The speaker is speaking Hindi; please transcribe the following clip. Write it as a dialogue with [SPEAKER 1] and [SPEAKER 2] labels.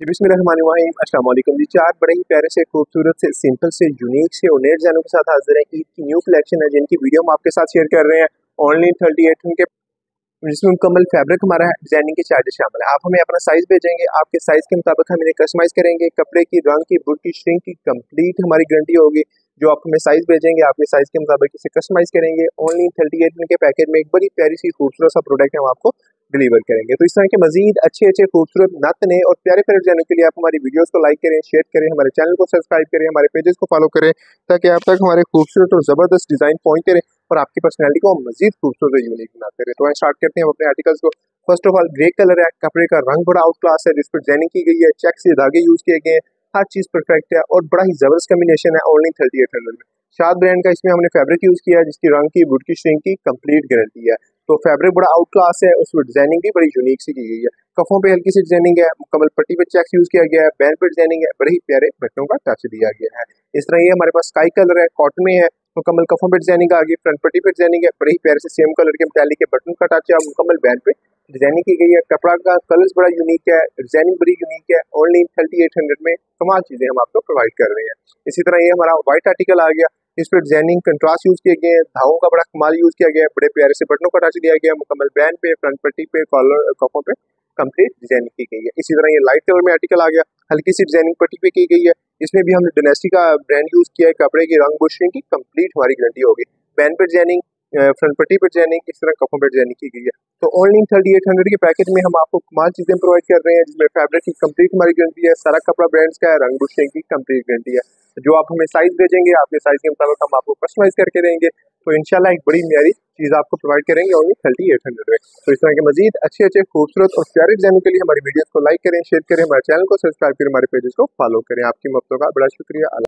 [SPEAKER 1] जी बिस्मिल्लाहिर्रहमानिर्रहीम, अस्सलाम वालेकुम जी। चार बड़े ही प्यारे से खूबसूरत से सिंपल से यूनिक से और नए डिजाइनों के साथ हाजिर है। ईद की न्यू कलेक्शन है जिनकी वीडियो हम आपके साथ शेयर कर रहे हैं। ऑनलाइन 38 के जिसमें मुकम्मल फैब्रिक हमारा है, डिजाइनिंग के चार्जेस शामिल है। आप हमें अपना साइज भेजेंगे, आपके साइज के मुताबिक हम इन्हें कस्टमाइज करेंगे। कपड़े की, रंग की, बुर की, श्रिंक की कंप्लीट हमारी गारंटी होगी। जो आप हमें साइज भेजेंगे, आपके साइज के मुताबिक इसे कस्टमाइज करेंगे। ओनली 38 के पैकेज में एक बड़ी प्यारी सी खूबसूरत सा प्रोडक्ट हम आपको डिलीवर करेंगे। तो इस तरह के मजीद अच्छे अच्छे खूबसूरत नत नए और प्यारे प्यारे डिजाइनों के लिए आप हमारी वीडियोस को लाइक करें, शेयर करें, हमारे चैनल को सब्सक्राइब करें, हमारे पेजेस को फॉलो करें, ताकि आप तक हमारे खूबसूरत और ज़बरदस्त डिज़ाइन पहुंचते रहें और आपकी पर्सनैलिटी को हम मजीद खूबसूरत और यूनिक बनाते रहे। तो स्टार्ट करते हैं हम अपने आर्टिकल्स को। First of all grey colour है, कपड़े का रंग बड़ा आउट क्लास है, जिस पर डिजाइनिंग की गई है, चेक से धागे यूज किए गए हैं, हर चीज परफेक्ट है और बड़ा ही जबरदस्त कम्बिनेशन है। ओनली 3800 में शाद ब्रांड का इसमें हमने फैब्रिक यूज किया है, जिसकी रंग की, वुड की, श्रिंक की कंप्लीट गारंटी है। तो फैब्रिक बड़ा आउट क्लास है, उसमें डिजाइनिंग भी बड़ी यूनिक सी की गई है। कफों पे हल्की सी डिजाइनिंग है, मुकम्मल पट्टी पे चेक्स यूज किया गया है, बैंड पे डिजाइनिंग है, बड़े ही प्यारे बटनों का टच दिया गया है। इस तरह ये हमारे पास स्काई कलर है, कॉटन में है, मुकम्मल कफों पे डिजाइनिंग आ गई, फ्रंट पट्टी पे डिजाइनिंग है, बड़े ही प्यारे से सेम कलर के मेटालिक के बटन का टच है, मुकम्मल बैंड पे डिजाइनिंग की गई है। कपड़ा का कलर्स बड़ा यूनिक है, डिजाइनिंग बड़ी यूनिक है। ओनली 3800 में कमाल चीजें हम आपको प्रोवाइड कर रहे हैं। इसी तरह ये हमारा व्हाइट आर्टिकल आ गया, इस पर डिजाइनिंग कंट्रास्ट यूज किए गए हैं, धागों का बड़ा कमाल यूज किया गया है, बड़े प्यारे से बटनों का टच दिया गया है, मुकम्मल बैंड पे, फ्रंट पट्टी पे, कॉलर कफों पे कंप्लीट डिजाइनिंग की गई है। इसी तरह ये लाइट कलर में आर्टिकल आ गया, हल्की सी डिजाइनिंग पट्टी पे की गई है, इसमें भी हमने डोनेस्टी का ब्रांड यूज किया है। कपड़े की रंग बुशिंग की कंप्लीट हमारी गारंटी होगी। बैंड पे डिजाइनिंग, फ्रंट पट्टी पे डिजाइनिंग, इस तरह कफों पे डिजाइनिंग की गई है। तो ओनली 3800 के पैकेज में हम आपको कमाल चीजें प्रोवाइड कर रहे हैं, जिसमें फैब्रिक की कंप्लीट हमारी गारंटी है, सारा कपड़ा ब्रांड्स का है, रंग बुशिंग की कंप्लीट गारंटी है। जो आप हमें साइज भेजेंगे, आपके साइज के मुताबिक हम आपको कस्टमाइज करके देंगे। तो इंशाल्लाह एक बड़ी म्यारी चीज आपको प्रोवाइड करेंगे ओनली 3800 में। तो इस तरह के मजीद अच्छे अच्छे खूबसूरत और प्यारे डिजाइनों के लिए हमारी वीडियोस को लाइक करें, शेयर करें, हमारे चैनल को सब्सक्राइब करें, हमारे पेजेस को फॉलो करें। आपकी मदद का बड़ा शुक्रिया।